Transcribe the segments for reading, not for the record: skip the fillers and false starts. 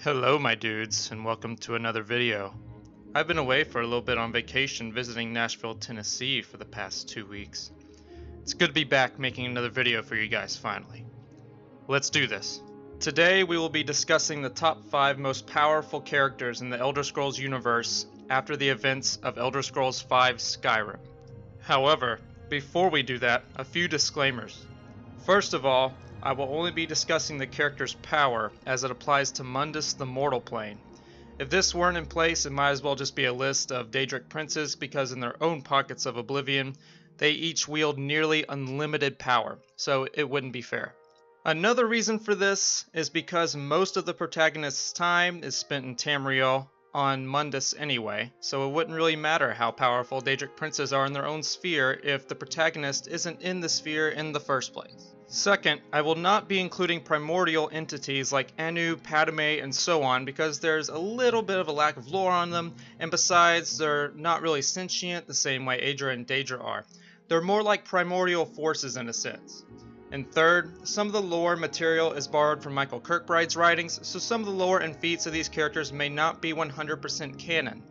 Hello my dudes, and welcome to another video. I've been away for a little bit on vacation visiting Nashville, Tennessee for the past 2 weeks. It's good to be back making another video for you guys finally. Let's do this. Today we will be discussing the top 5 most powerful characters in the Elder Scrolls universe after the events of Elder Scrolls V Skyrim. However, before we do that, a few disclaimers. First of all, I will only be discussing the character's power as it applies to Mundus the mortal plane. If this weren't in place, it might as well just be a list of Daedric princes because in their own pockets of oblivion, they each wield nearly unlimited power, so it wouldn't be fair. Another reason for this is because most of the protagonist's time is spent in Tamriel on Mundus anyway, so it wouldn't really matter how powerful Daedric princes are in their own sphere if the protagonist isn't in the sphere in the first place. Second, I will not be including primordial entities like Anu, Padme, and so on because there's a little bit of a lack of lore on them, and besides, they're not really sentient the same way Aedra and Daedra are. They're more like primordial forces in a sense. And third, some of the lore material is borrowed from Michael Kirkbride's writings, so some of the lore and feats of these characters may not be 100% canon.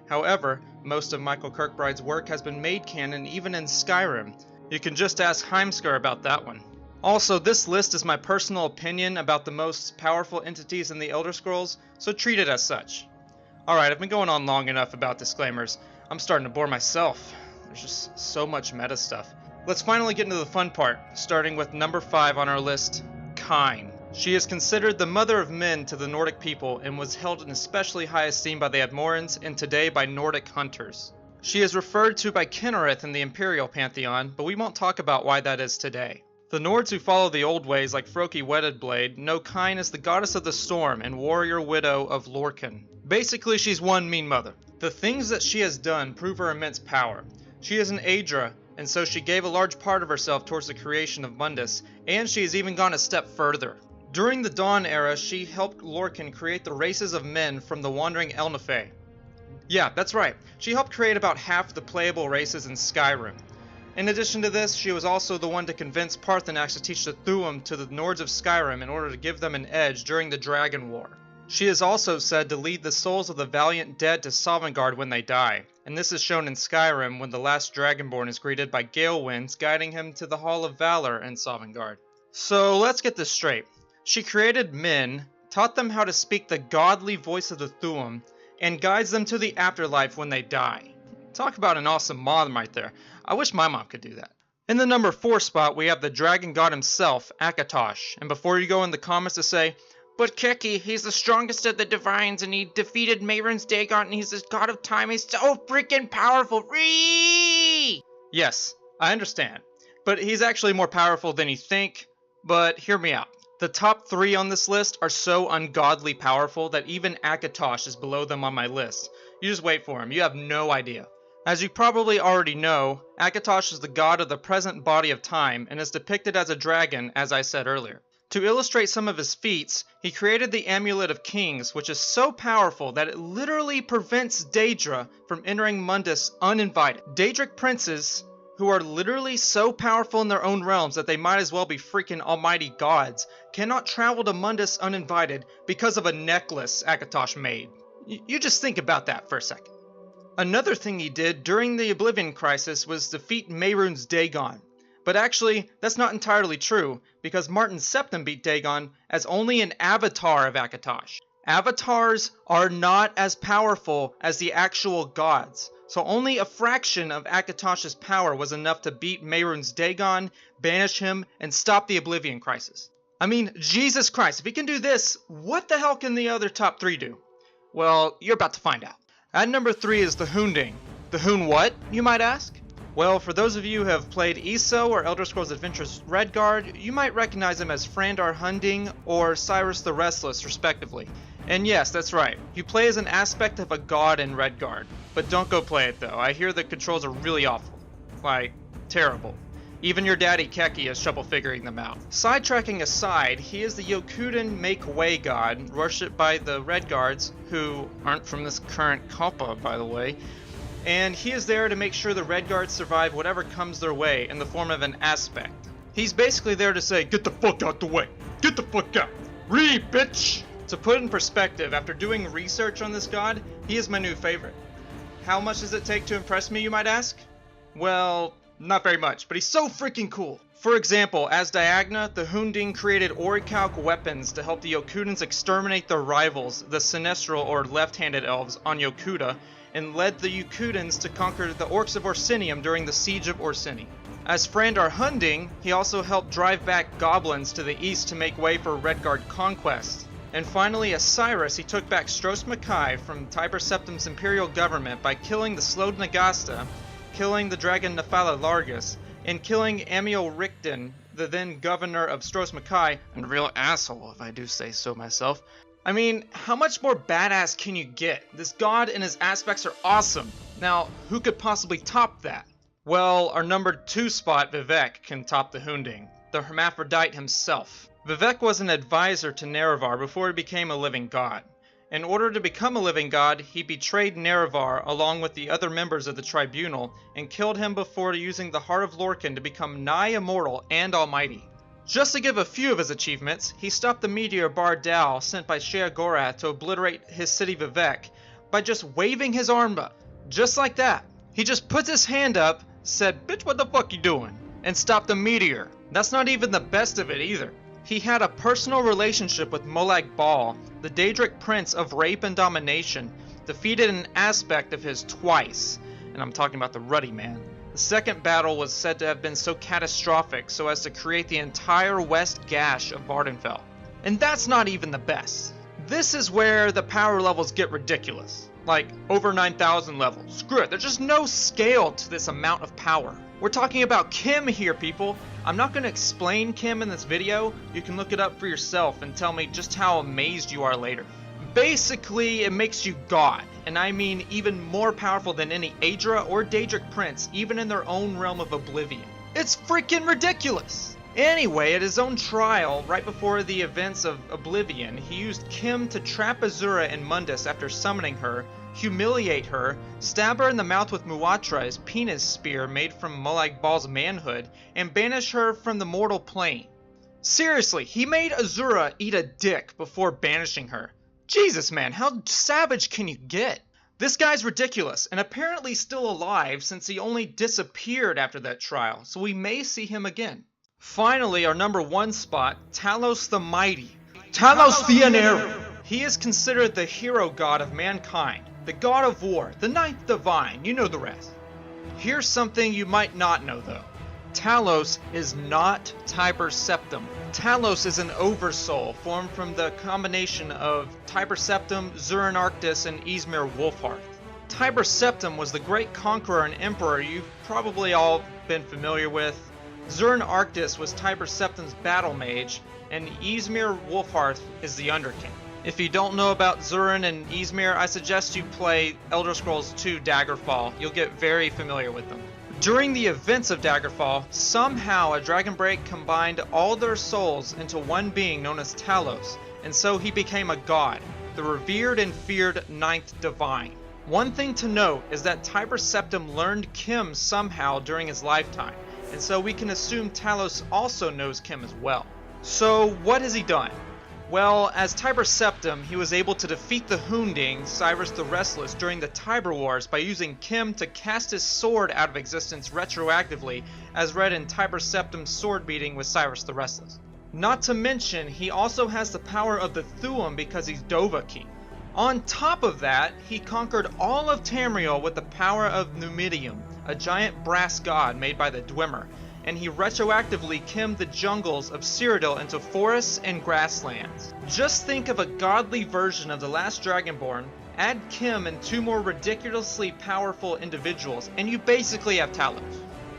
However, most of Michael Kirkbride's work has been made canon even in Skyrim. You can just ask Heimskar about that one. Also, this list is my personal opinion about the most powerful entities in the Elder Scrolls, so treat it as such. Alright, I've been going on long enough about disclaimers. I'm starting to bore myself. There's just so much meta stuff. Let's finally get into the fun part, starting with number 5 on our list, Kine. She is considered the mother of men to the Nordic people and was held in especially high esteem by the Admorans and today by Nordic hunters. She is referred to by Kynareth in the Imperial Pantheon, but we won't talk about why that is today. The Nords who follow the old ways like Froki Weddedblade know Kine as the goddess of the storm and warrior widow of Lorkhan. Basically, she's one mean mother. The things that she has done prove her immense power. She is an Aedra, and so she gave a large part of herself towards the creation of Mundus, and she has even gone a step further. During the Dawn era, she helped Lorkhan create the races of men from the wandering Elnafey. Yeah, that's right. She helped create about half the playable races in Skyrim. In addition to this, she was also the one to convince Paarthurnax to teach the Thu'um to the Nords of Skyrim in order to give them an edge during the Dragon War. She is also said to lead the souls of the valiant dead to Sovngarde when they die, and this is shown in Skyrim when the last Dragonborn is greeted by gale winds guiding him to the Hall of Valor in Sovngarde. So let's get this straight. She created men, taught them how to speak the godly voice of the Thu'um, and guides them to the afterlife when they die. Talk about an awesome mom right there. I wish my mom could do that. In the number 4 spot, we have the dragon god himself, Akatosh. And before you go in the comments to say, "But Keki, he's the strongest of the divines and he defeated Mehrunes Dagon and he's the god of time. He's so freaking powerful." Ree! Yes, I understand. But he's actually more powerful than you think. But hear me out. The top 3 on this list are so ungodly powerful that even Akatosh is below them on my list. You just wait for him. You have no idea. As you probably already know, Akatosh is the god of the present body of time and is depicted as a dragon, as I said earlier. To illustrate some of his feats, he created the Amulet of Kings, which is so powerful that it literally prevents Daedra from entering Mundus uninvited. Daedric princes, who are literally so powerful in their own realms that they might as well be freaking almighty gods, cannot travel to Mundus uninvited because of a necklace Akatosh made. You just think about that for a second. Another thing he did during the Oblivion Crisis was defeat Mehrunes Dagon. But actually, that's not entirely true, because Martin Septim beat Dagon as only an avatar of Akatosh. Avatars are not as powerful as the actual gods, so only a fraction of Akatosh's power was enough to beat Mehrunes Dagon, banish him, and stop the Oblivion Crisis. I mean, Jesus Christ, if he can do this, what the hell can the other top 3 do? Well, you're about to find out. At number 3 is the Hunding. The Hoon what, you might ask? Well, for those of you who have played ESO or Elder Scrolls Adventures Redguard, you might recognize him as Frandar Hunding or Cyrus the Restless, respectively. And yes, that's right, you play as an aspect of a god in Redguard. But don't go play it though, I hear the controls are really awful. Like, terrible. Even your daddy Keki has trouble figuring them out. Sidetracking aside, he is the Yokuden make-way god, worshipped by the Redguards, who aren't from this current Kalpa, by the way, and he is there to make sure the Redguards survive whatever comes their way in the form of an aspect. He's basically there to say, "Get the fuck out the way! Get the fuck out! Bitch!" To put in perspective, after doing research on this god, he is my new favorite. How much does it take to impress me, you might ask? Well, not very much, but he's so freaking cool. For example, as Diagna, the Hunding created orichalc weapons to help the Yokudans exterminate their rivals, the Sinestral or left-handed elves, on Yokuda, and led the Yokudans to conquer the orcs of Orsinium during the Siege of Orsini. As Frandar Hunding, he also helped drive back goblins to the east to make way for Redguard conquest. And finally, as Cyrus, he took back Stros Makai from Tiber Septim's imperial government by killing the Slode Nagasta, killing the dragon Nephala Largus, and killing Amiel Richten, the then governor of Stros Makai, and a real asshole if I do say so myself. I mean, how much more badass can you get? This god and his aspects are awesome. Now, who could possibly top that? Well, our number 2 spot, Vivek, can top the Hunding, the hermaphrodite himself. Vivek was an advisor to Nerevar before he became a living god. In order to become a living god, he betrayed Nerevar along with the other members of the tribunal and killed him before using the Heart of Lorkhan to become nigh immortal and almighty. Just to give a few of his achievements, he stopped the meteor Bar Dao sent by Sheogorath to obliterate his city Vivek by just waving his arm up. Just like that. He just puts his hand up, said, "Bitch, what the fuck you doing?" and stopped the meteor. That's not even the best of it either. He had a personal relationship with Molag Bal, the Daedric prince of rape and domination, defeated an aspect of his twice, and I'm talking about the Ruddy Man. The second battle was said to have been so catastrophic so as to create the entire west gash of Vardenfell. And that's not even the best. This is where the power levels get ridiculous. Like, over 9,000 levels. Screw it, there's just no scale to this amount of power. We're talking about Kim here, people. I'm not going to explain Kim in this video. You can look it up for yourself and tell me just how amazed you are later. Basically, it makes you God, and I mean even more powerful than any Aedra or Daedric prince, even in their own realm of oblivion. It's freaking ridiculous! Anyway, at his own trial, right before the events of Oblivion, he used Kim to trap Azura in Mundus after summoning her, humiliate her, stab her in the mouth with Muatra, his penis spear made from Molag Bal's manhood, and banish her from the mortal plane. Seriously, he made Azura eat a dick before banishing her. Jesus, man, how savage can you get? This guy's ridiculous, and apparently still alive since he only disappeared after that trial, so we may see him again. Finally, our number 1 spot, Talos the Mighty. Talos the Unerring! He is considered the hero god of mankind, the god of war, the ninth divine, you know the rest. Here's something you might not know though. Talos is not Tiber Septim. Talos is an oversoul formed from the combination of Tiber Septim, Zurin Arctis, and Ysmir Wolfhearth. Tiber Septim was the great conqueror and emperor you've probably all been familiar with. Zurin Arctis was Tiber Septim's battle mage, and Ysmir Wolfhearth is the Underking. If you don't know about Zurin and Ysmir, I suggest you play Elder Scrolls 2 Daggerfall. You'll get very familiar with them. During the events of Daggerfall, somehow a dragon break combined all their souls into one being known as Talos, and so he became a god, the revered and feared ninth divine. One thing to note is that Tiber Septim learned Kim somehow during his lifetime, and so we can assume Talos also knows Kim as well. So what has he done? Well, as Tiber Septim, he was able to defeat the Hunding, Cyrus the Restless, during the Tiber Wars by using Kim to cast his sword out of existence retroactively, as read in Tiber Septim's sword beating with Cyrus the Restless. Not to mention, he also has the power of the Thuum because he's Dovahkiin. On top of that, he conquered all of Tamriel with the power of Numidium, a giant brass god made by the Dwemer, and he retroactively kimmed the jungles of Cyrodiil into forests and grasslands. Just think of a godly version of the last Dragonborn, add Kim and 2 more ridiculously powerful individuals, and you basically have Talos.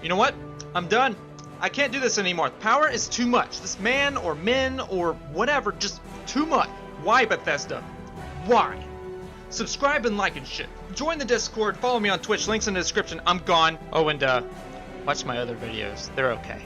You know what? I'm done. I can't do this anymore. Power is too much. This man or men or whatever, just too much. Why, Bethesda? Why? Subscribe and like and shit. Join the Discord, follow me on Twitch, links in the description. I'm gone. Oh, and watch my other videos. They're okay.